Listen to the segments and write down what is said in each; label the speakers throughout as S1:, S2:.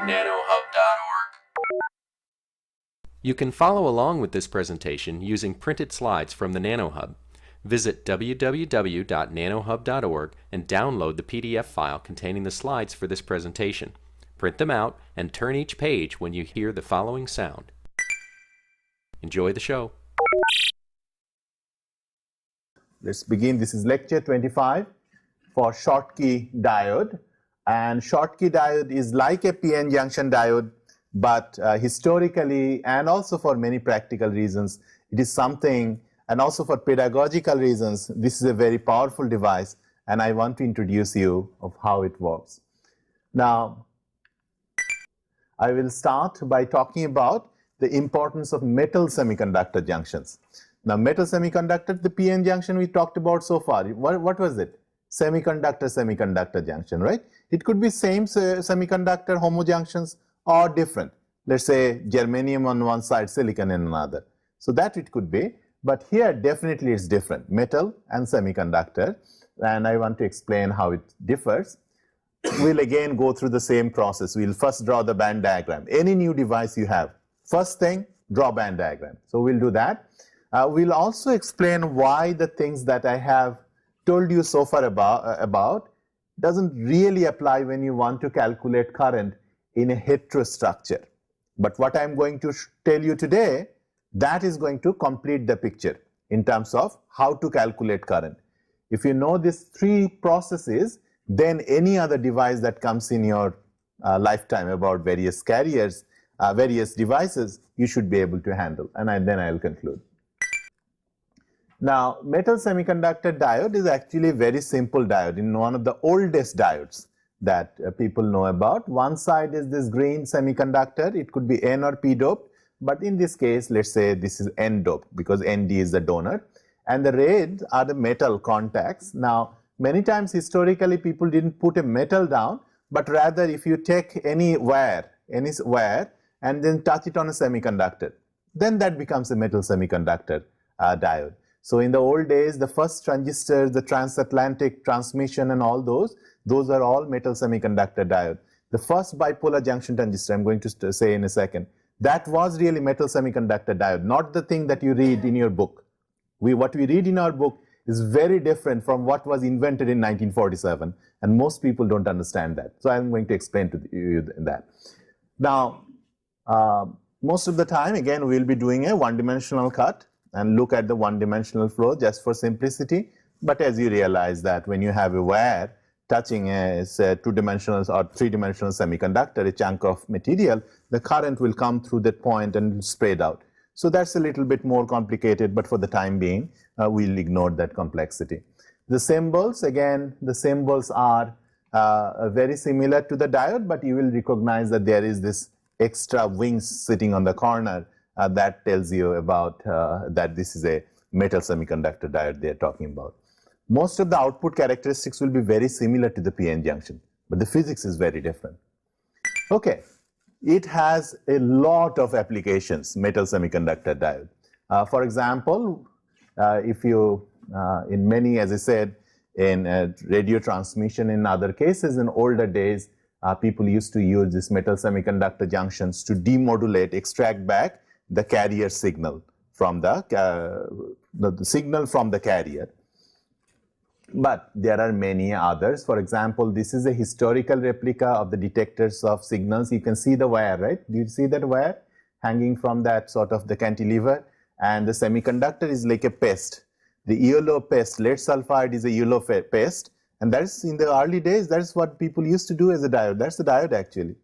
S1: nanohub.org. You can follow along with this presentation using printed slides from the NanoHub. Visit www.nanohub.org and download the PDF file containing the slides for this presentation. Print them out and turn each page when you hear the following sound. Enjoy the show.
S2: Let's begin. This is lecture 25 for Schottky diode. And Schottky diode is like a PN junction diode, but historically and also for many practical reasons, it is something, and also for pedagogical reasons, this is a very powerful device, and I want to introduce you of how it works. Now, I will start by talking about the importance of metal semiconductor junctions. Now, metal semiconductor, the PN junction we talked about so far, what was it? Semiconductor junction, right? It could be same semiconductor homo junctions or different. Let's say germanium on one side, silicon in another. So that it could be, but here definitely it's different, metal and semiconductor, and I want to explain how it differs. We'll again go through the same process. We'll first draw the band diagram. Any new device you have, first thing, draw band diagram. So we'll do that. We'll also explain why the things that I have told you so far about doesn't really apply when you want to calculate current in a heterostructure. But what I'm going to tell you today, that is going to complete the picture in terms of how to calculate current. If you know these three processes, then any other device that comes in your lifetime about various carriers, various devices, you should be able to handle. And then I'll conclude. Now, metal semiconductor diode is actually a very simple diode, in one of the oldest diodes that people know about. One side is this green semiconductor. It could be N or P doped, but in this case, let's say this is N doped because Nd is the donor. And the red are the metal contacts. Now, many times historically people didn't put a metal down, but rather if you take any wire and then touch it on a semiconductor, then that becomes a metal semiconductor diode. So in the old days, the first transistors, the transatlantic transmission and all those are all metal semiconductor diode. The first bipolar junction transistor, I'm going to say in a second, that was really metal semiconductor diode, not the thing that you read in your book. What we read in our book is very different from what was invented in 1947, and most people don't understand that. So I'm going to explain to you that. Now, most of the time, again, we'll be doing a one-dimensional cut and look at the one-dimensional flow just for simplicity. But as you realize that when you have a wire touching a two-dimensional or three-dimensional semiconductor, a chunk of material, the current will come through that point and spread out. So that's a little bit more complicated, but for the time being, we'll ignore that complexity. The symbols, again, the symbols are very similar to the diode, but you will recognize that there is this extra wings sitting on the corner that tells you about that this is a metal semiconductor diode they are talking about. Most of the output characteristics will be very similar to the PN junction, but the physics is very different. Okay, it has a lot of applications, metal semiconductor diode. For example, if you, in many, as I said, in radio transmission, in other cases, in older days, people used to use this metal semiconductor junctions to demodulate, extract back the carrier signal from the signal from the carrier. But there are many others. For example, this is a historical replica of the detectors of signals. You can see the wire, right? Do you see that wire hanging from that sort of the cantilever? And the semiconductor is like a paste. The yellow paste, lead sulfide is a yellow paste. And that's in the early days, that's what people used to do as a diode. That's the diode actually.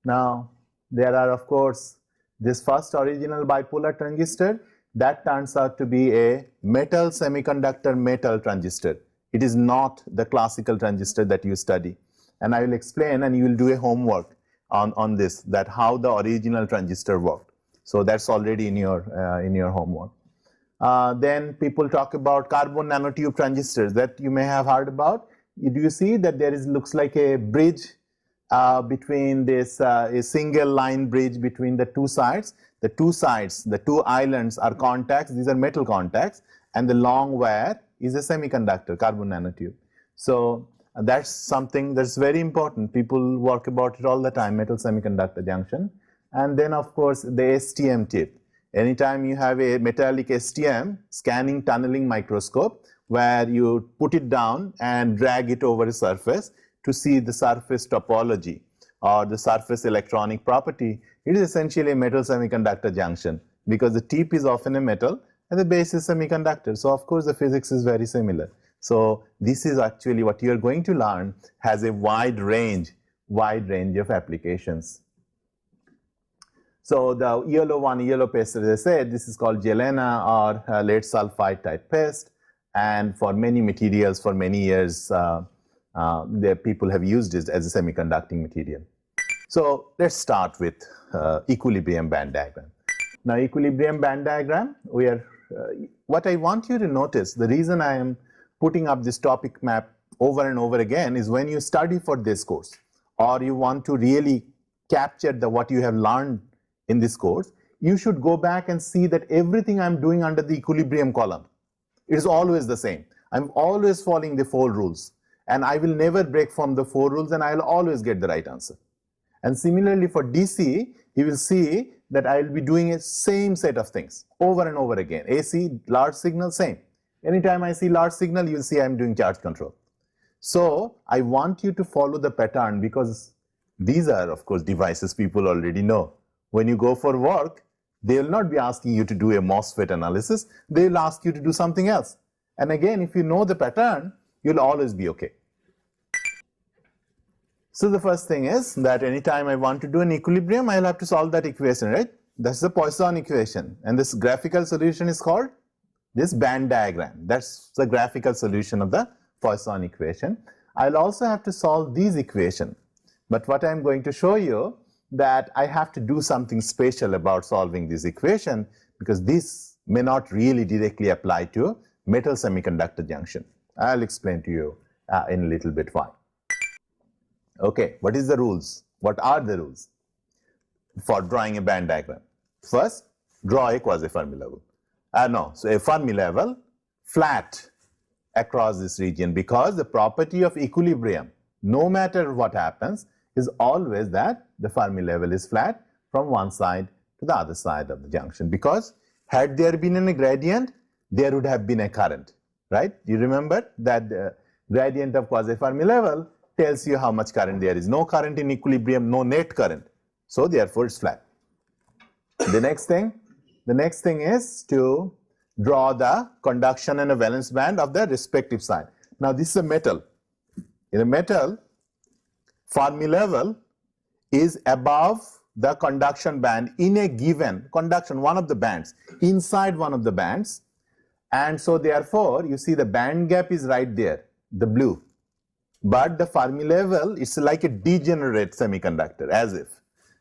S2: Now, there are, of course, this first original bipolar transistor that turns out to be a metal semiconductor metal transistor. It is not the classical transistor that you study. And I will explain, and you will do a homework on this, that how the original transistor worked. So that's already in your homework. Then people talk about carbon nanotube transistors that you may have heard about. Do you see that there is looks like a bridge between this, a single line bridge between the two sides? The two sides, the two islands are contacts. These are metal contacts, and the long wire is a semiconductor, carbon nanotube. So That's something that's very important. People work about it all the time, metal semiconductor junction. And then, of course, the STM tip. Anytime you have a metallic STM, scanning tunneling microscope, where you put it down and drag it over a surface to see the surface topology or the surface electronic property, it is essentially a metal semiconductor junction, because the tip is often a metal and the base is semiconductor. So, of course, the physics is very similar. So, this is actually what you are going to learn, has a wide range of applications. So, the yellow paste, as I said, this is called gelena or lead sulfide type paste, and for many materials for many years the people have used it as a semiconducting material. So, let's start with equilibrium band diagram. Now, equilibrium band diagram, we are what I want you to notice, the reason I am putting up this topic map over and over again is when you study for this course, or you want to really capture what you have learned in this course, you should go back and see that everything I'm doing under the equilibrium column, it is always the same. I'm always following the 4 rules, and I will never break from the 4 rules, and I will always get the right answer. And similarly for DC, you will see that I will be doing a same set of things over and over again. AC, large signal, same. Anytime I see large signal, you will see I am doing charge control. So I want you to follow the pattern, because these are, of course, devices people already know. When you go for work, they will not be asking you to do a MOSFET analysis, they will ask you to do something else. And again, if you know the pattern, you'll always be okay. So the first thing is that anytime I want to do an equilibrium, I'll have to solve that equation, right? That's the Poisson equation, and this graphical solution is called this band diagram. That's the graphical solution of the Poisson equation. I'll also have to solve these equations, but what I'm going to show you that I have to do something special about solving this equation, because this may not really directly apply to metal semiconductor junction. I'll explain to you in a little bit why. Okay, what is the rules? What are the rules for drawing a band diagram? First, draw a quasi-Fermi level. So a Fermi level flat across this region, because the property of equilibrium, no matter what happens, is always that the Fermi level is flat from one side to the other side of the junction, because had there been a gradient, there would have been a current, right? You remember that the gradient of quasi-Fermi level tells you how much current there is. No current in equilibrium, no net current. So therefore it's flat. The next thing is to draw the conduction and a valence band of the respective side. Now this is a metal. In a metal, Fermi level is above the conduction band in a given conduction, one of the bands, inside one of the bands, and so therefore you see the band gap is right there, the blue. But the Fermi level is like a degenerate semiconductor, as if.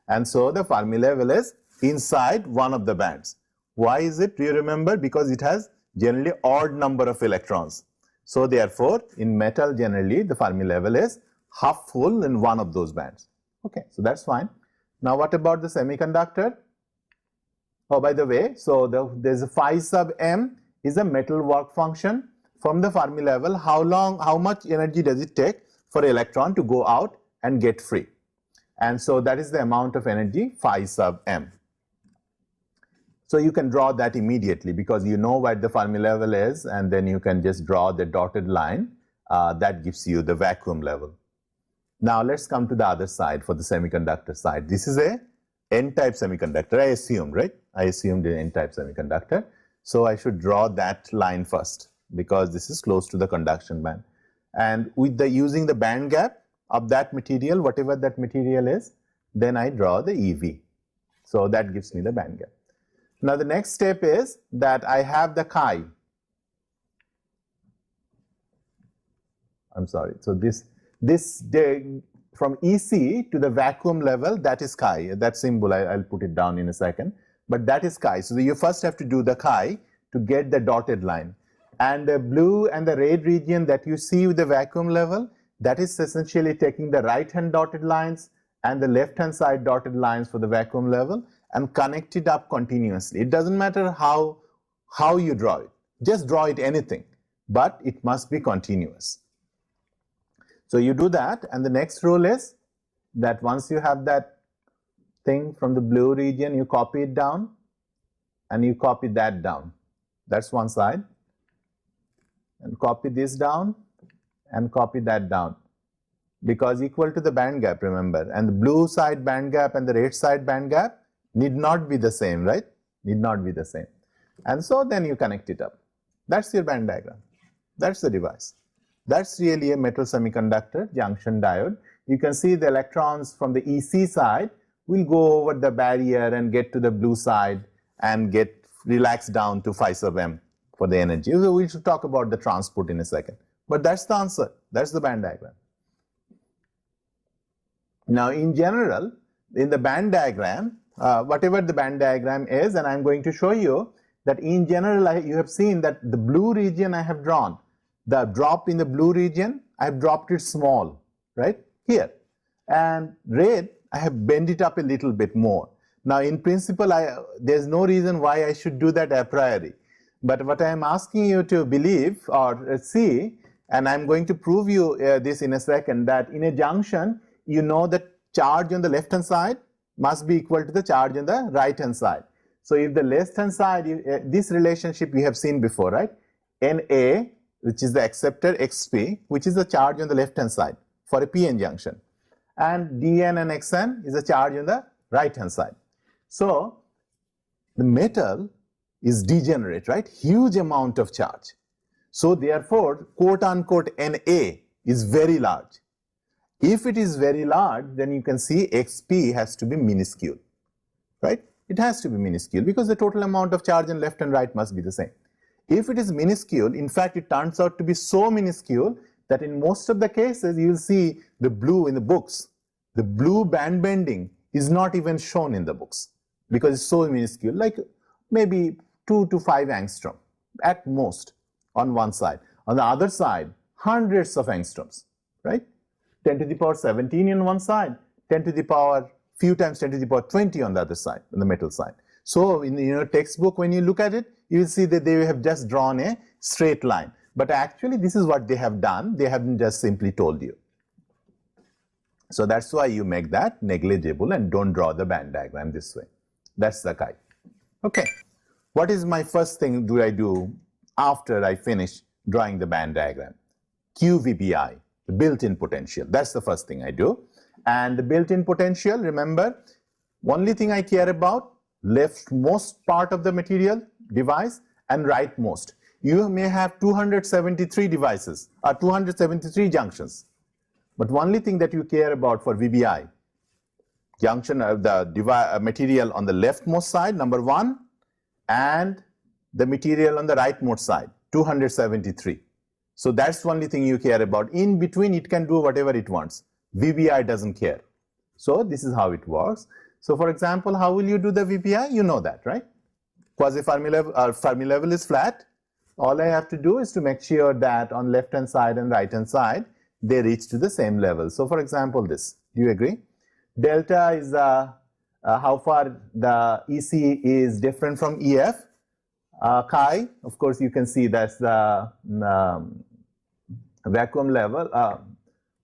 S2: And so the Fermi level is inside one of the bands. Why is it? Do you remember? Because it has generally odd number of electrons. So therefore, in metal generally, the Fermi level is half full in one of those bands. Okay, so that's fine. Now what about the semiconductor? Oh, by the way, so there's a phi sub m is a metal work function. From the Fermi level, how much energy does it take for an electron to go out and get free? And so that is the amount of energy, phi sub m. So you can draw that immediately, because you know what the Fermi level is, and then you can just draw the dotted line that gives you the vacuum level. Now let's come to the other side, for the semiconductor side. This is a n-type semiconductor, I assumed, right? I assumed an n-type semiconductor. So I should draw that line first, because this is close to the conduction band. And with using the band gap of that material, whatever that material is, then I draw the EV. So that gives me the band gap. Now the next step is that I have the chi. I'm sorry. So this from EC to the vacuum level, that is chi. That symbol I'll put it down in a second. But that is chi. So you first have to do the chi to get the dotted line. And the blue and the red region that you see with the vacuum level, that is essentially taking the right hand dotted lines and the left hand side dotted lines for the vacuum level and connect it up continuously. It doesn't matter how you draw it. Just draw it anything, but it must be continuous. So you do that, and the next rule is that once you have that thing from the blue region, you copy it down and you copy that down. That's one side. And copy this down and copy that down, because equal to the band gap, remember, and the blue side band gap and the red side band gap need not be the same, right? Need not be the same. And so then you connect it up. That's your band diagram. That's the device. That's really a metal semiconductor junction diode. You can see the electrons from the EC side will go over the barrier and get to the blue side and get relaxed down to phi sub m for the energy. So we should talk about the transport in a second. But that's the answer. That's the band diagram. Now, in general, in the band diagram, whatever the band diagram is, and I'm going to show you that in general, you have seen that the blue region I have drawn, the drop in the blue region, I have dropped it small, right, here. And red, I have bent it up a little bit more. Now, in principle, there's no reason why I should do that a priori. But what I am asking you to believe or see, and I'm going to prove you this in a second, that in a junction, you know that charge on the left hand side must be equal to the charge on the right hand side. So if the left hand side, this relationship we have seen before, right? Na, which is the acceptor, xp, which is the charge on the left hand side for a p-n junction, and dn and xn is the charge on the right hand side. So the metal is degenerate, right? Huge amount of charge. So therefore, quote unquote Na is very large. If it is very large, then you can see xp has to be minuscule, right? It has to be minuscule because the total amount of charge on left and right must be the same. If it is minuscule, in fact, it turns out to be so minuscule that in most of the cases, you will see the blue in the books. The blue band bending is not even shown in the books because it's so minuscule, like maybe 2 to 5 angstrom at most on one side. On the other side, hundreds of angstroms, right? 10 to the power 17 on one side, 10 to the power few times 10 to the power 20 on the other side, on the metal side. So in your textbook, when you look at it, you will see that they have just drawn a straight line. But actually, this is what they have done. They haven't just simply told you. So that's why you make that negligible and don't draw the band diagram this way. That's the guide. Okay. What is my first thing do I do after I finish drawing the band diagram? QVBI, the built-in potential. That's the first thing I do. And the built-in potential, remember, only thing I care about, leftmost part of the material device and rightmost. You may have 273 devices or 273 junctions. But only thing that you care about for VBI, junction of the material on the leftmost side, number 1, and the material on the rightmost side, 273. So that's the only thing you care about. In between, it can do whatever it wants. VBI doesn't care. So this is how it works. So for example, how will you do the VBI? You know that, right? Quasi-Fermi level is flat. All I have to do is to make sure that on left hand side and right hand side, they reach to the same level. So for example, this, do you agree? Delta is how far the EC is different from EF. Chi, of course, you can see that's the vacuum level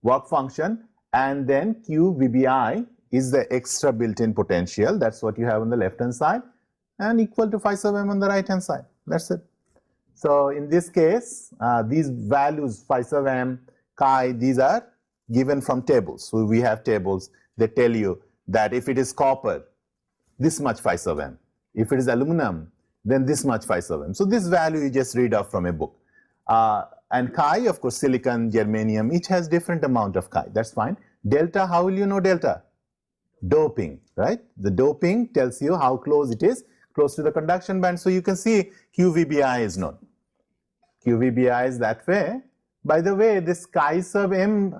S2: work function, and then Q VBI is the extra built-in potential. That's what you have on the left hand side, and equal to phi sub m on the right hand side. That's it. So in this case, these values phi sub m, chi, these are given from tables. So we have tables that tell you that if it is copper, this much phi sub m. If it is aluminum, then this much phi sub m. So this value you just read off from a book. And chi, of course, silicon, germanium, each has different amount of chi. That's fine. Delta, how will you know delta? Doping, right? The doping tells you how close it is, close to the conduction band. So you can see QVBI is known. QVBI is that way. By the way, this chi sub m,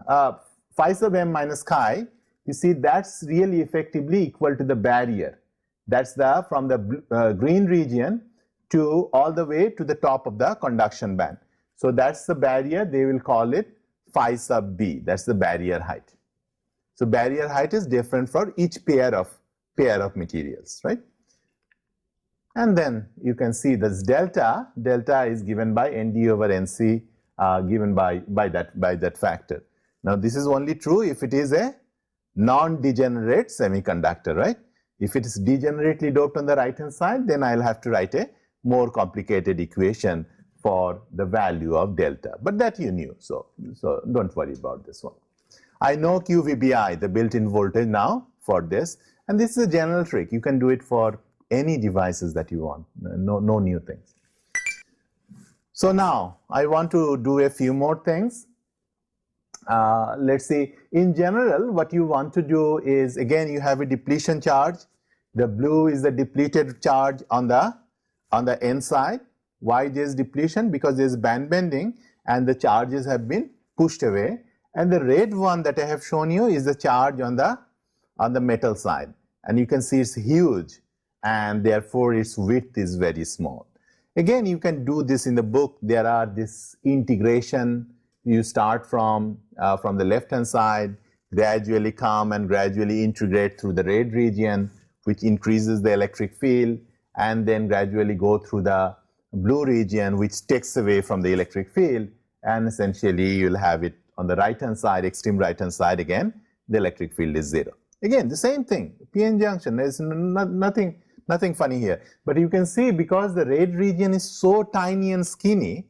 S2: phi sub m minus chi, you see that's really effectively equal to the barrier. That's the from the green region to all the way to the top of the conduction band. So that's the barrier. They will call it phi sub b. That's the barrier height. So barrier height is different for each pair of materials, right? And then you can see this delta. Delta is given by ND over NC, given by that factor. Now this is only true if it is a non-degenerate semiconductor, right? If it is degenerately doped on the right hand side, then I'll have to write a more complicated equation for the value of delta. But that you knew, so don't worry about this one. I know QVBI, the built-in voltage now for this, and this is a general trick. You can do it for any devices that you want, no new things. So now I want to do a few more things. Let's see, in general, what you want to do is, again, you have a depletion charge. The blue is the depleted charge on the N side. Why there is depletion? Because there is band bending and the charges have been pushed away. And the red one that I have shown you is the charge on the metal side. And you can see it's huge, and therefore its width is very small. Again, you can do this in the book. There are this integration. You start from the left-hand side, gradually come and gradually integrate through the red region, which increases the electric field, and then gradually go through the blue region, which takes away from the electric field, and essentially you'll have it on the right-hand side, extreme right-hand side again, the electric field is 0. Again, the same thing, PN junction, there's nothing funny here. But you can see, because the red region is so tiny and skinny,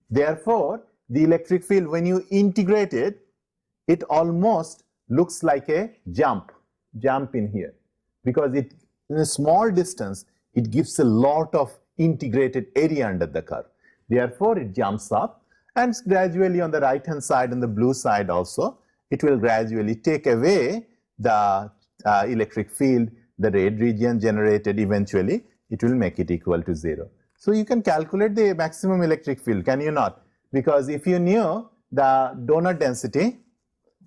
S2: therefore, the electric field, when you integrate it, it almost looks like a jump in here. Because it, in a small distance, it gives a lot of integrated area under the curve. Therefore, it jumps up, and gradually on the right-hand side and the blue side also, it will gradually take away the electric field, the red region generated. Eventually, it will make it equal to 0. So you can calculate the maximum electric field, can you not? Because if you knew the donor density,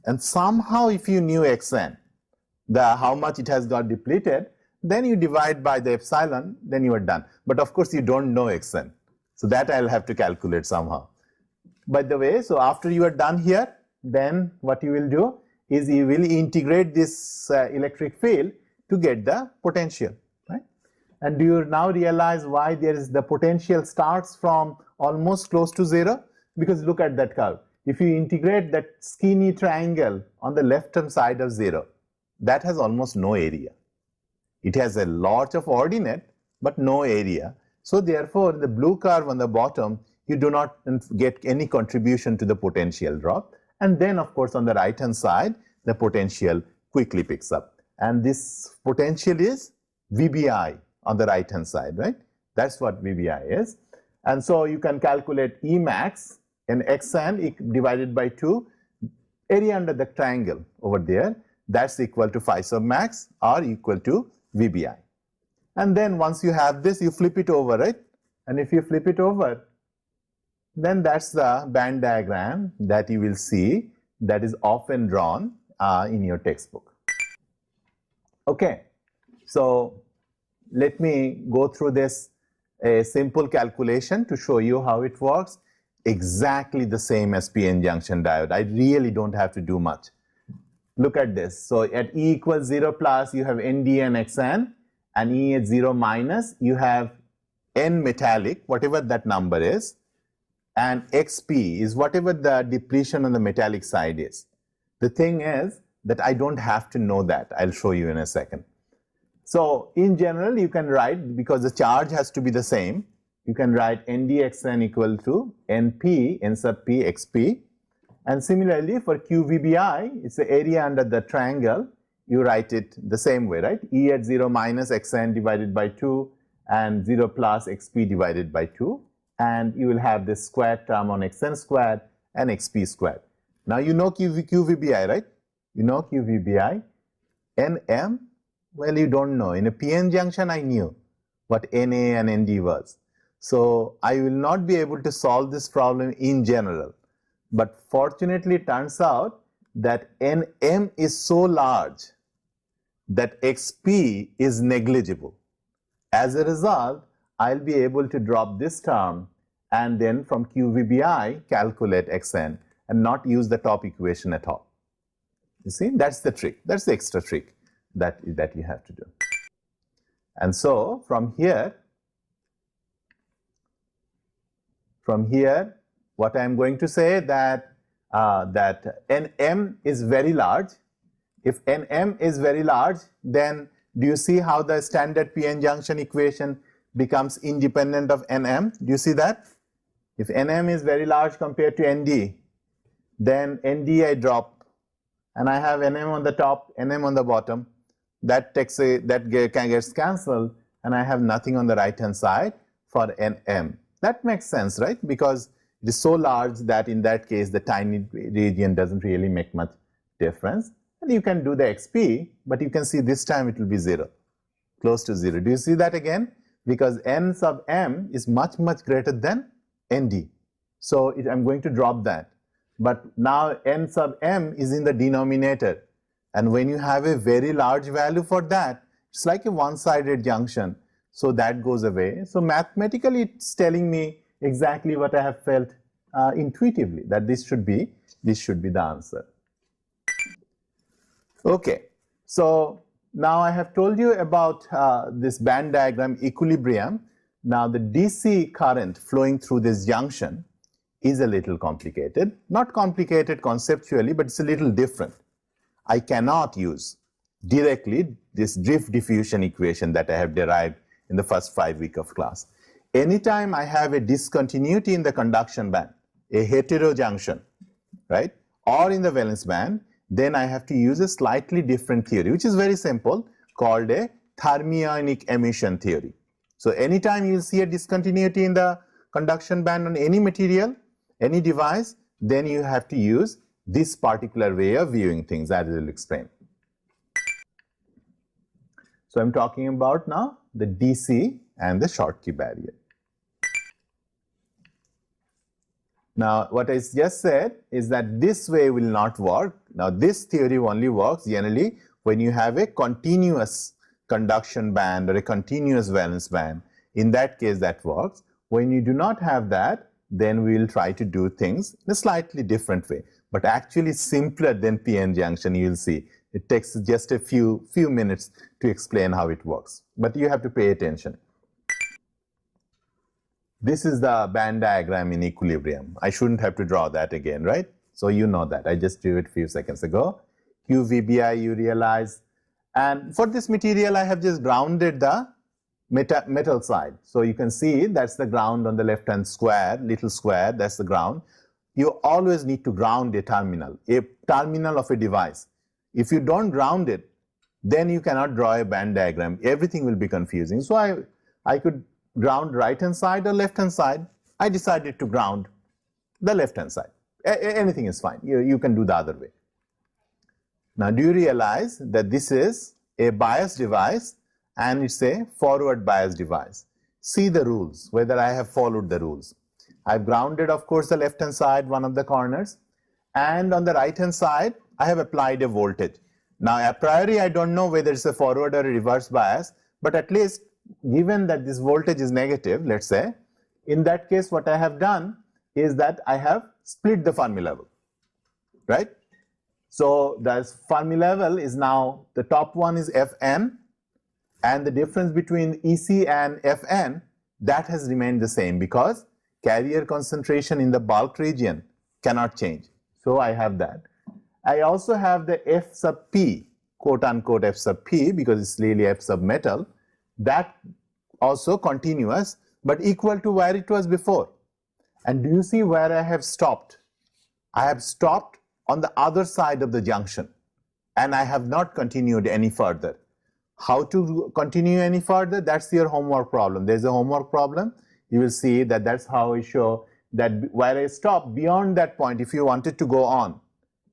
S2: and somehow if you knew Xn, how much it has got depleted, then you divide by the epsilon, then you are done. But of course, you don't know Xn. So that I'll have to calculate somehow. By the way, so after you are done here, then what you will do is you will integrate this electric field to get the potential, right? And do you now realize why there is the potential starts from almost close to 0? Because look at that curve. If you integrate that skinny triangle on the left-hand side of 0, that has almost no area. It has a lot of ordinate, but no area. So therefore, the blue curve on the bottom, you do not get any contribution to the potential drop. And then, of course, on the right-hand side, the potential quickly picks up. And this potential is VBI on the right-hand side, right? That's what VBI is. And so you can calculate Emax and Xn divided by 2, area under the triangle over there, that's equal to phi sub max or equal to VBI. And then once you have this, you flip it over, right? And if you flip it over, then that's the band diagram that you will see that is often drawn in your textbook. Okay, so let me go through this a simple calculation to show you how it works. Exactly the same as PN junction diode. I really don't have to do much. Look at this. So at E equals 0 plus, you have Nd and Xn, and E at 0 minus, you have N metallic, whatever that number is, and Xp is whatever the depletion on the metallic side is. The thing is that I don't have to know that. I'll show you in a second. So in general, you can write, because the charge has to be the same, you can write NdXn equal to Np, N sub p, Xp. And similarly for QVBI, it's the area under the triangle, you write it the same way, right? E at 0 minus Xn divided by 2 and 0 plus Xp divided by 2. And you will have this squared term on Xn squared and Xp squared. Now you know QVBI, right? You know QVBI. Nm, well, you don't know. In a PN junction, I knew what Na and Nd was. So I will not be able to solve this problem in general. But fortunately, it turns out that Nm is so large that Xp is negligible. As a result, I'll be able to drop this term and then from QVBI calculate Xn and not use the top equation at all. You see, that's the trick. That's the extra trick that you have to do. And so from here, what I am going to say that that Nm is very large. If Nm is very large, then do you see how the standard p-n junction equation becomes independent of Nm? Do you see that? If Nm is very large compared to Nd, then Nd I drop, and I have Nm on the top, Nm on the bottom. That gets cancelled, and I have nothing on the right hand side for Nm. That makes sense, right? Because it is so large that in that case the tiny region doesn't really make much difference. And you can do the xp, but you can see this time it will be 0, close to 0. Do you see that again? Because n sub m is much greater than Nd. So I'm going to drop that. But now n sub m is in the denominator. And when you have a very large value for that, it's like a one-sided junction. So that goes away. So mathematically it's telling me exactly what I have felt intuitively, that this should be the answer. Okay, so now I have told you about this band diagram equilibrium. Now the DC current flowing through this junction is a little complicated. Not complicated conceptually, but it's a little different. I cannot use directly this drift diffusion equation that I have derived in the first 5 weeks of class. Anytime I have a discontinuity in the conduction band, a heterojunction, right, or in the valence band, then I have to use a slightly different theory, which is very simple, called a thermionic emission theory. So anytime you will see a discontinuity in the conduction band on any material, any device, then you have to use this particular way of viewing things, as I will explain. So I'm talking about now the DC and the Schottky barrier. Now what I just said is that this way will not work. Now this theory only works generally when you have a continuous conduction band or a continuous valence band. In that case that works. When you do not have that, then we will try to do things in a slightly different way, but actually simpler than p-n junction. You will see it takes just a few minutes to explain how it works, but you have to pay attention. This is the band diagram in equilibrium. I shouldn't have to draw that again, right? So you know that. I just drew it a few seconds ago. QVBI, you realize. And for this material, I have just grounded the metal side. So you can see that's the ground on the left-hand square, little square, that's the ground. You always need to ground a terminal of a device. If you don't ground it, then you cannot draw a band diagram. Everything will be confusing. So I could ground right-hand side or left-hand side. I decided to ground the left-hand side. Anything is fine. You can do the other way. Now, do you realize that this is a bias device and it's a forward bias device? See the rules, whether I have followed the rules. I've grounded, of course, the left-hand side, one of the corners, and on the right-hand side, I have applied a voltage. Now, a priori, I don't know whether it's a forward or a reverse bias, but at least given that this voltage is negative, let's say, in that case, what I have done is that I have split the Fermi level, right? So the Fermi level is now, the top one is Fn, and the difference between EC and Fn, that has remained the same because carrier concentration in the bulk region cannot change. So I have that. I also have the F sub P, quote unquote F sub P, because it's really F sub metal, that also continuous, but equal to where it was before. And do you see where I have stopped? I have stopped on the other side of the junction, and I have not continued any further. How to continue any further? That's your homework problem. There's a homework problem. You will see that that's how I show that where I stop beyond that point. If you wanted to go on,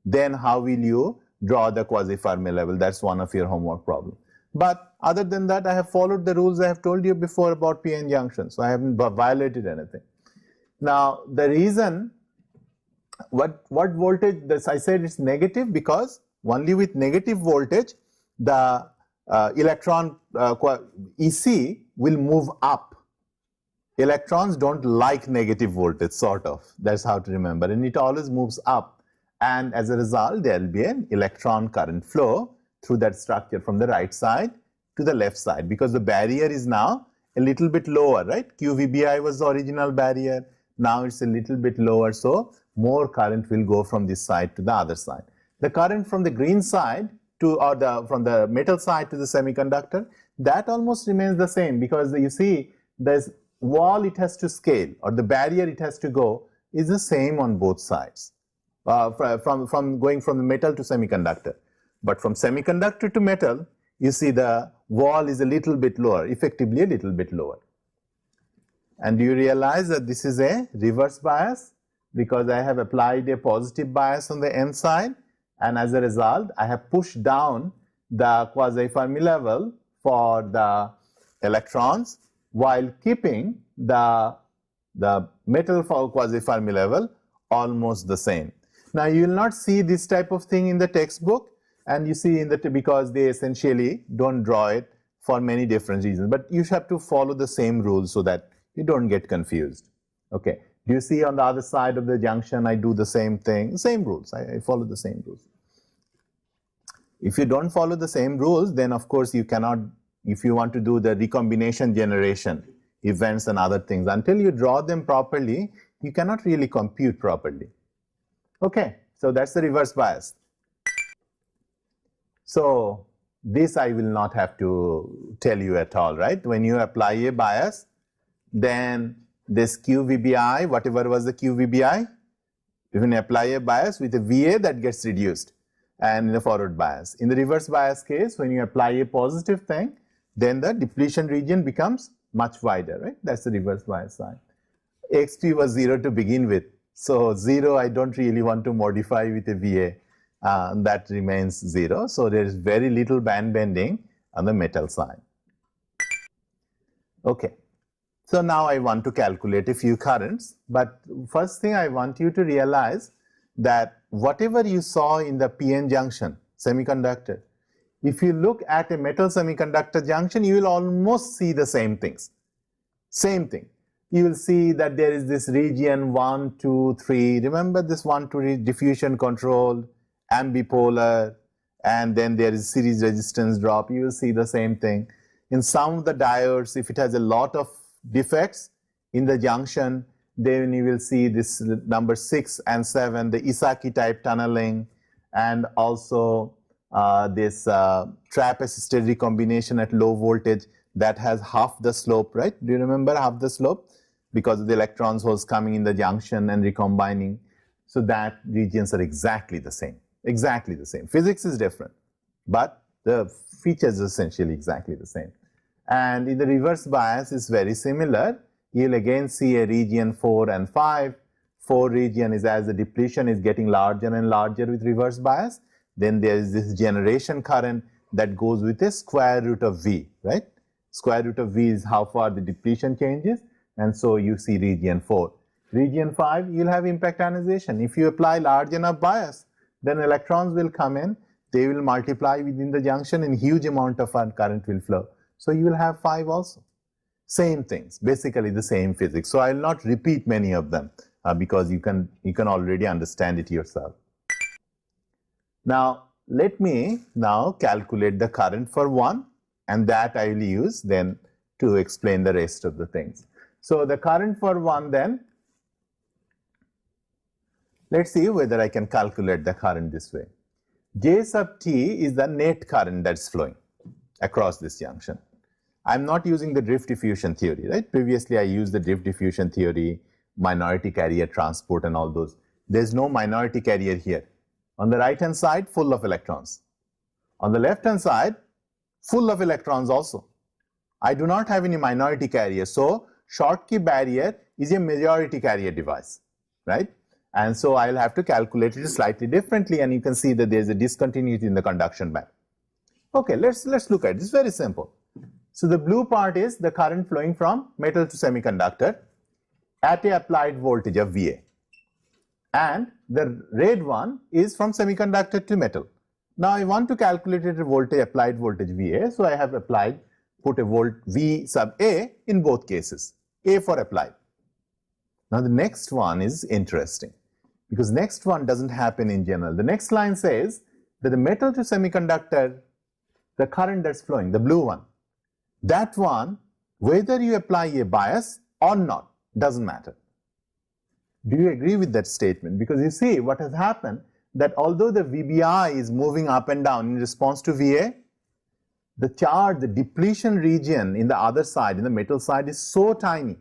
S2: then how will you draw the quasi-Fermi level? That's one of your homework problems. But other than that, I have followed the rules I have told you before about p-n junction, so I haven't violated anything. Now, the reason, what voltage, this I said it's negative because only with negative voltage, the electron EC will move up. Electrons don't like negative voltage, sort of. That's how to remember. And it always moves up. And as a result, there will be an electron current flow through that structure from the right side to the left side, because the barrier is now a little bit lower, right? QVBI was the original barrier. Now it's a little bit lower. So more current will go from this side to the other side. The current from the green side to, or from the metal side to the semiconductor, that almost remains the same, because you see this wall it has to scale, or the barrier it has to go, is the same on both sides, from going from the metal to semiconductor. But from semiconductor to metal, you see the wall is a little bit lower, effectively a little bit lower. And do you realize that this is a reverse bias? Because I have applied a positive bias on the n side, and as a result, I have pushed down the quasi-Fermi level for the electrons while keeping the metal for quasi-Fermi level almost the same. Now, you will not see this type of thing in the textbook, and you see in the, because they essentially don't draw it for many different reasons, but you have to follow the same rules so that you don't get confused. Okay. Do you see on the other side of the junction, I do the same thing, same rules, I follow the same rules. If you don't follow the same rules, then of course you cannot, if you want to do the recombination generation events and other things, until you draw them properly, you cannot really compute properly. Okay, so that's the reverse bias. So this I will not have to tell you at all, right? When you apply a bias, then this QVBI, whatever was the QVBI, you can apply a bias with a VA, that gets reduced, and in the forward bias. In the reverse bias case, when you apply a positive thing, then the depletion region becomes much wider, right? That's the reverse bias side. XP was 0 to begin with, so 0 I don't really want to modify with a VA, that remains 0. So there is very little band bending on the metal side. Okay. So now I want to calculate a few currents, but first thing I want you to realize that whatever you saw in the PN junction semiconductor, if you look at a metal semiconductor junction, you will almost see the same things. Same thing. You will see that there is this region 1, 2, 3. Remember this 1, 2 diffusion controlled, ambipolar, and then there is series resistance drop. You will see the same thing. In some of the diodes, if it has a lot of defects in the junction, then you will see this number 6 and 7, the Isaki type tunneling, and also this trap assisted recombination at low voltage that has half the slope, right? Do you remember half the slope? Because of the electrons holes coming in the junction and recombining. So that regions are exactly the same, exactly the same. Physics is different, but the features are essentially exactly the same. And in the reverse bias is very similar. You'll again see a region 4 and 5. 4 region is as the depletion is getting larger and larger with reverse bias. Then there is this generation current that goes with a square root of V, right? Square root of V is how far the depletion changes. And so you see region 4. Region 5, you'll have impact ionization. If you apply large enough bias, then electrons will come in, they will multiply within the junction and huge amount of current will flow. So you will have 5 also. Same things, basically the same physics. So I will not repeat many of them because you can already understand it yourself. Now let me now calculate the current for 1, and that I will use then to explain the rest of the things. So the current for 1 then, let's see whether I can calculate the current this way. J sub T is the net current that's flowing across this junction. I'm not using the drift diffusion theory, right? Previously I used the drift diffusion theory, minority carrier transport and all those. There's no minority carrier here. On the right hand side, full of electrons. On the left hand side, full of electrons also. I do not have any minority carrier. So Schottky barrier is a majority carrier device, right? And so I'll have to calculate it slightly differently, and you can see that there's a discontinuity in the conduction band. Okay, let's look at it. It's very simple. So the blue part is the current flowing from metal to semiconductor at a applied voltage of VA. And the red one is from semiconductor to metal. Now I want to calculate a voltage, applied voltage VA, so I have put a volt V sub A in both cases, A for applied. Now the next one is interesting, because next one doesn't happen in general. The next line says that the metal to semiconductor, the current that's flowing, the blue one, that one, whether you apply a bias or not, doesn't matter. Do you agree with that statement? Because you see what has happened, that although the VBI is moving up and down in response to VA, the charge, the depletion region in the other side, in the metal side, is so tiny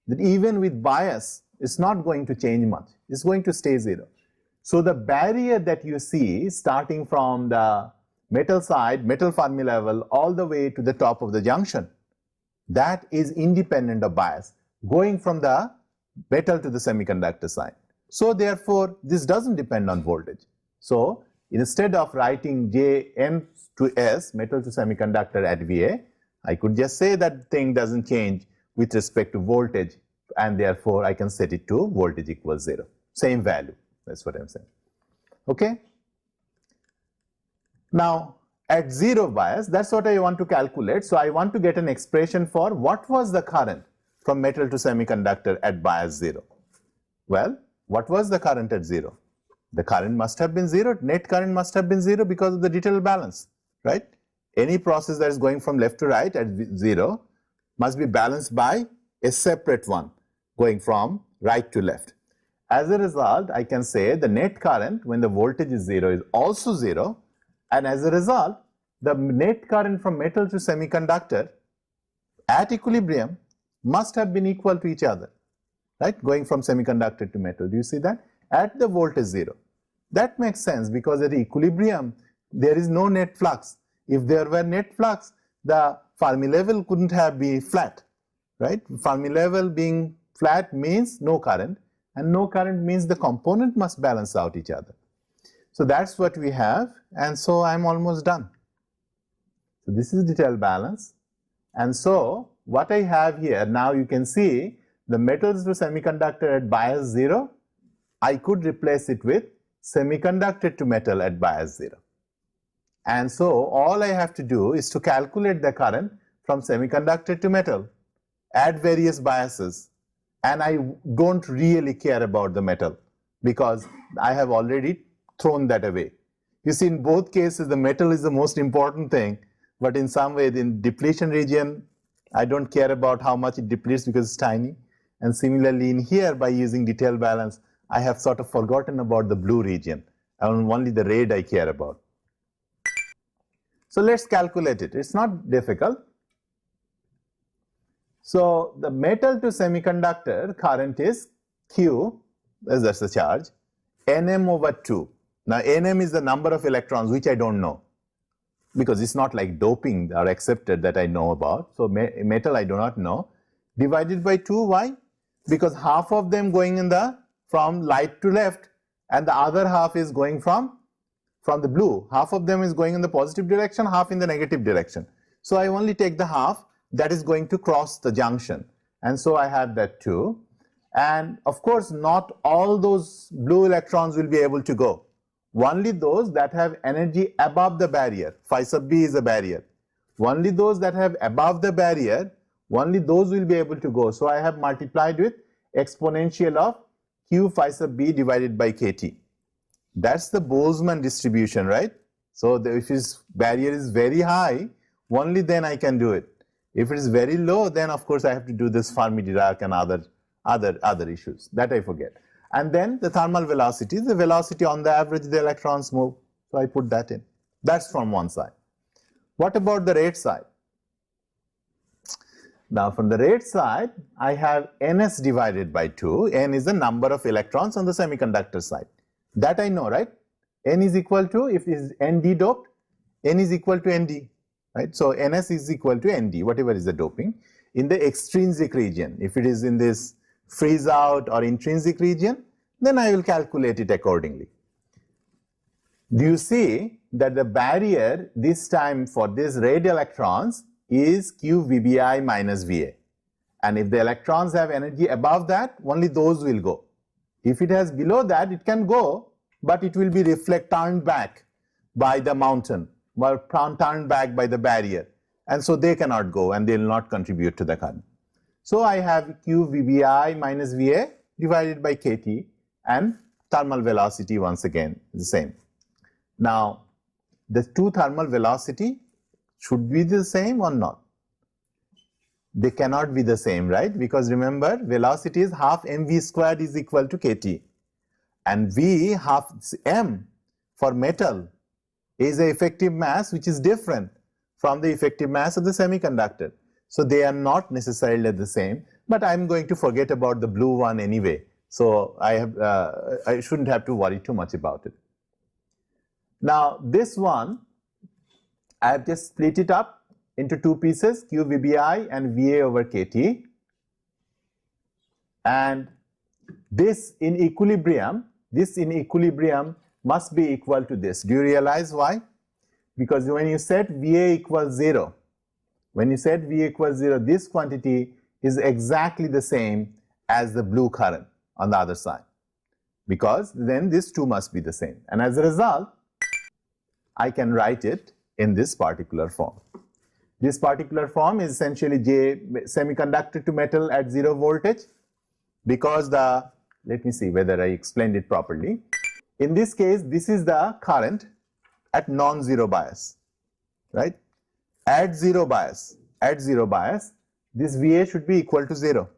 S2: that even with bias, it's not going to change much. It's going to stay zero. So the barrier that you see starting from the metal side, metal Fermi level, all the way to the top of the junction, that is independent of bias, going from the metal to the semiconductor side. So therefore, this doesn't depend on voltage. So instead of writing Jn to S, metal to semiconductor at VA, I could just say that thing doesn't change with respect to voltage, and therefore I can set it to voltage equals 0. Same value, that's what I'm saying. Okay? Now, at 0 bias, that's what I want to calculate. So I want to get an expression for what was the current from metal to semiconductor at bias 0. Well, what was the current at 0? The current must have been 0, net current must have been 0 because of the detailed balance, right? Any process that is going from left to right at 0 must be balanced by a separate one going from right to left. As a result, I can say the net current when the voltage is 0 is also 0, and as a result, the net current from metal to semiconductor at equilibrium must have been equal to each other, right? Going from semiconductor to metal. Do you see that? At the voltage 0. That makes sense because at equilibrium, there is no net flux. If there were net flux, the Fermi level couldn't have been flat, right? Fermi level being flat means no current, and no current means the component must balance out each other. So that's what we have, and so I'm almost done. So this is detailed balance, and so what I have here, now you can see the metals to semiconductor at bias 0, I could replace it with semiconductor to metal at bias 0. And so all I have to do is to calculate the current from semiconductor to metal at various biases, and I don't really care about the metal because I have already thrown that away. You see, in both cases the metal is the most important thing, but in some way in depletion region I don't care about how much it depletes because it's tiny, and similarly in here by using detailed balance I have sort of forgotten about the blue region, and only the red I care about. So let's calculate it. It's not difficult. So the metal to semiconductor current is Q, that's the charge, Nm over 2. Now Nm is the number of electrons, which I don't know because it's not like doping or accepted that I know about. So metal I do not know. Divided by 2, why? Because half of them going in the from light to left and the other half is going from the blue. Half of them is going in the positive direction, half in the negative direction. So I only take the half that is going to cross the junction, and so I have that 2. And of course not all those blue electrons will be able to go, only those that have energy above the barrier. Phi sub b is a barrier. Only those that have above the barrier, only those will be able to go. So I have multiplied with exponential of q phi sub b divided by kt. That's the Boltzmann distribution, right? So if his barrier is very high, only then I can do it. If it is very low, then of course I have to do this Fermi-Dirac and other issues that I forget. And then the thermal velocity, the velocity on the average the electrons move. So I put that in. That's from one side. What about the rate side? Now from the rate side, I have Ns divided by 2. N is the number of electrons on the semiconductor side. That I know, right? N is equal to, if it is Nd doped, N is equal to Nd, right? So Ns is equal to Nd, whatever is the doping. In the extrinsic region, if it is in this freeze out or intrinsic region, then I will calculate it accordingly. Do you see that the barrier this time for these red electrons is Q VBI minus VA, and if the electrons have energy above that, only those will go. If it has below that, it can go, but it will be turned back by the mountain, or turned back by the barrier, and so they cannot go and they will not contribute to the current. So I have Q VBI minus VA divided by KT, and thermal velocity once again is the same. Now the two thermal velocity should be the same or not? They cannot be the same, right? Because remember, velocity is half mv squared is equal to kt. And v half m for metal is the effective mass, which is different from the effective mass of the semiconductor. So they are not necessarily the same, but I'm going to forget about the blue one anyway. So I shouldn't have to worry too much about it. Now this one, I have just split it up into two pieces, q VBI and VA over KT. And this in equilibrium must be equal to this. Do you realize why? Because when you set VA equals 0, this quantity is exactly the same as the blue current on the other side, because then these two must be the same. And as a result, I can write it in this particular form. This particular form is essentially J semiconductor to metal at 0 voltage, because let me see whether I explained it properly. In this case, this is the current at non-zero bias, right? At zero bias, this VA should be equal to 0.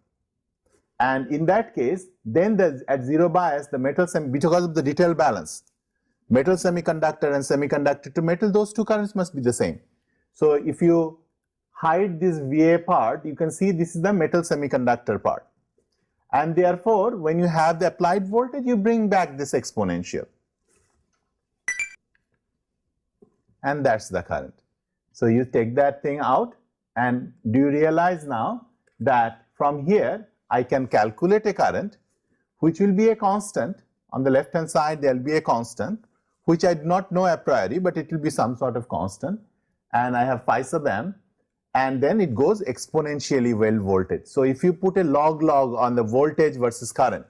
S2: And in that case, then at zero bias, the metal because of the detail balance, metal semiconductor and semiconductor to metal, those two currents must be the same. So if you hide this VA part, you can see this is the metal semiconductor part. And therefore, when you have the applied voltage, you bring back this exponential. And that's the current. So you take that thing out, and do you realize now that from here, I can calculate a current which will be a constant. On the left hand side, there will be a constant, which I do not know a priori, but it will be some sort of constant. And I have phi sub m, and then it goes exponentially well voltage. So if you put a log on the voltage versus current,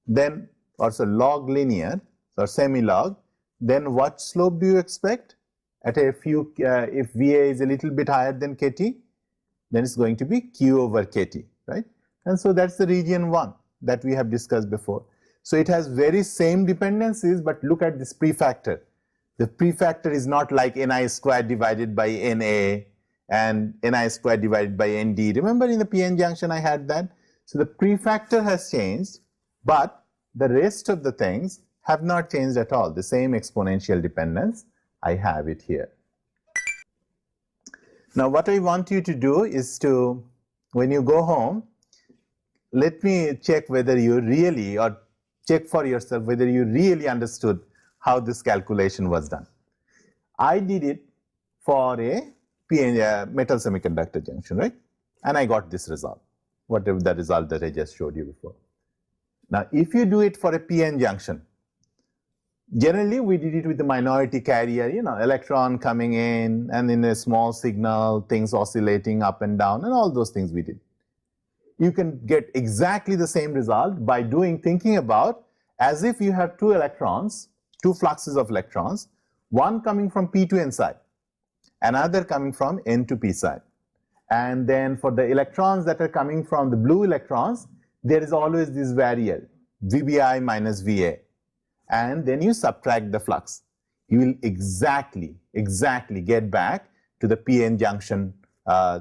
S2: then also log linear or semi-log, then what slope do you expect? At a few, if VA is a little bit higher than KT, then it's going to be Q over KT, right? And so that's the region 1 that we have discussed before. So it has very same dependencies, but look at this prefactor. The prefactor is not like Ni squared divided by Na and Ni squared divided by Nd. Remember in the PN junction I had that? So the prefactor has changed, but the rest of the things have not changed at all. The same exponential dependence, I have it here. Now what I want you to do is to, when you go home, let me check whether you really, or check for yourself whether you really understood how this calculation was done. I did it for a metal semiconductor junction, right? And I got this result, whatever the result that I just showed you before. Now, if you do it for a PN junction, generally we did it with the minority carrier, electron coming in and in a small signal, things oscillating up and down, and all those things we did. You can get exactly the same result by thinking about as if you have two electrons, two fluxes of electrons, one coming from P to N side, another coming from N to P side. And then for the electrons that are coming from the blue electrons, there is always this variable, VBI minus VA. And then you subtract the flux. You will exactly get back to the PN junction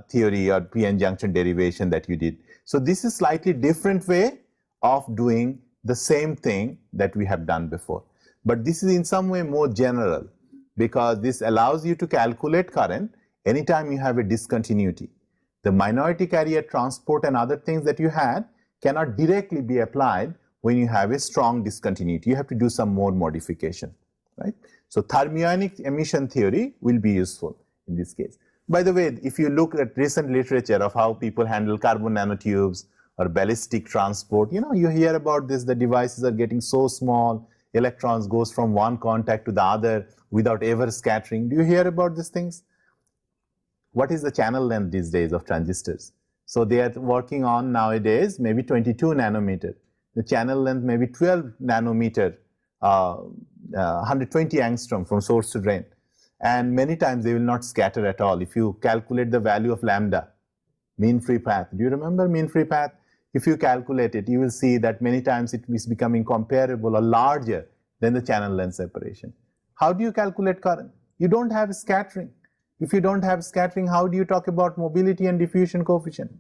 S2: theory or PN junction derivation that you did. So this is slightly different way of doing the same thing that we have done before. But this is in some way more general, because this allows you to calculate current anytime you have a discontinuity. The minority carrier transport and other things that you had cannot directly be applied when you have a strong discontinuity. You have to do some more modification, right? So thermionic emission theory will be useful in this case. By the way, if you look at recent literature of how people handle carbon nanotubes or ballistic transport, you hear about this, the devices are getting so small, electrons goes from one contact to the other without ever scattering. Do you hear about these things? What is the channel length these days of transistors? So they are working on nowadays maybe 22 nanometer. The channel length may be 12 nanometer, 120 angstrom from source to drain. And many times they will not scatter at all. If you calculate the value of lambda, mean free path, do you remember mean free path? If you calculate it, you will see that many times it is becoming comparable or larger than the channel length separation. How do you calculate current? You don't have scattering. If you don't have scattering, how do you talk about mobility and diffusion coefficient,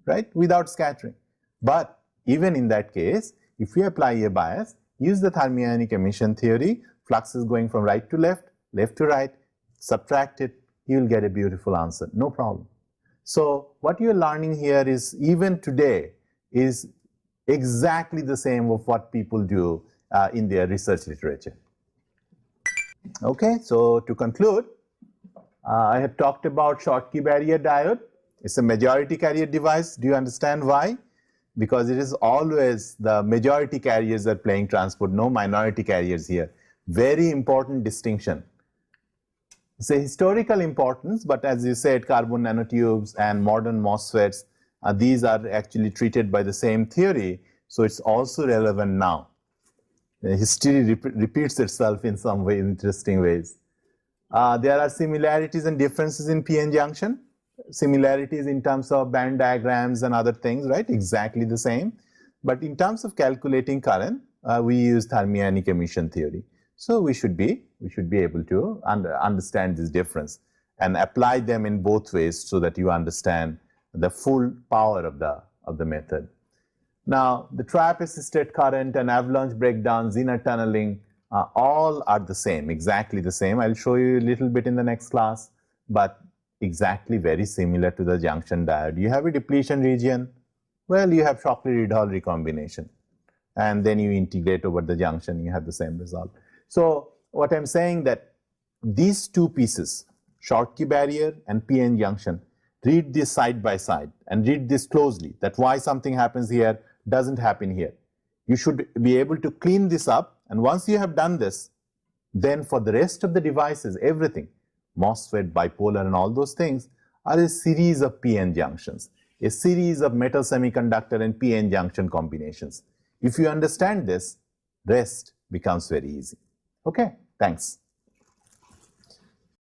S2: right? Without scattering. But even in that case, if you apply a bias, use the thermionic emission theory, flux is going from right to left, left to right, subtract it, you will get a beautiful answer, no problem. So what you are learning here is, even today, is exactly the same of what people do in their research literature. Okay, so to conclude, I have talked about Schottky barrier diode. It's a majority carrier device. Do you understand why? Because it is always the majority carriers are playing transport, no minority carriers here. Very important distinction. It's a historical importance, but as you said, carbon nanotubes and modern MOSFETs, these are actually treated by the same theory, so it's also relevant now. History repeats itself in some way, interesting ways. There are similarities and differences in PN junction. Similarities in terms of band diagrams and other things, right? Exactly the same. But in terms of calculating current, we use thermionic emission theory. So we should be able to understand this difference and apply them in both ways so that you understand the full power of the method. Now, the trap assisted current and avalanche breakdown, Zener tunneling, all are the same, exactly the same. I'll show you a little bit in the next class, but exactly very similar to the junction diode. You have a depletion region, well, you have Shockley-Ridgway recombination, and then you integrate over the junction, you have the same result. So what I'm saying that these two pieces, Schottky barrier and PN junction, read this side by side and read this closely, that why something happens here doesn't happen here. You should be able to clean this up, and once you have done this, then for the rest of the devices, everything, MOSFET, bipolar and all those things are a series of PN junctions, a series of metal semiconductor and PN junction combinations. If you understand this, rest becomes very easy. Okay, thanks.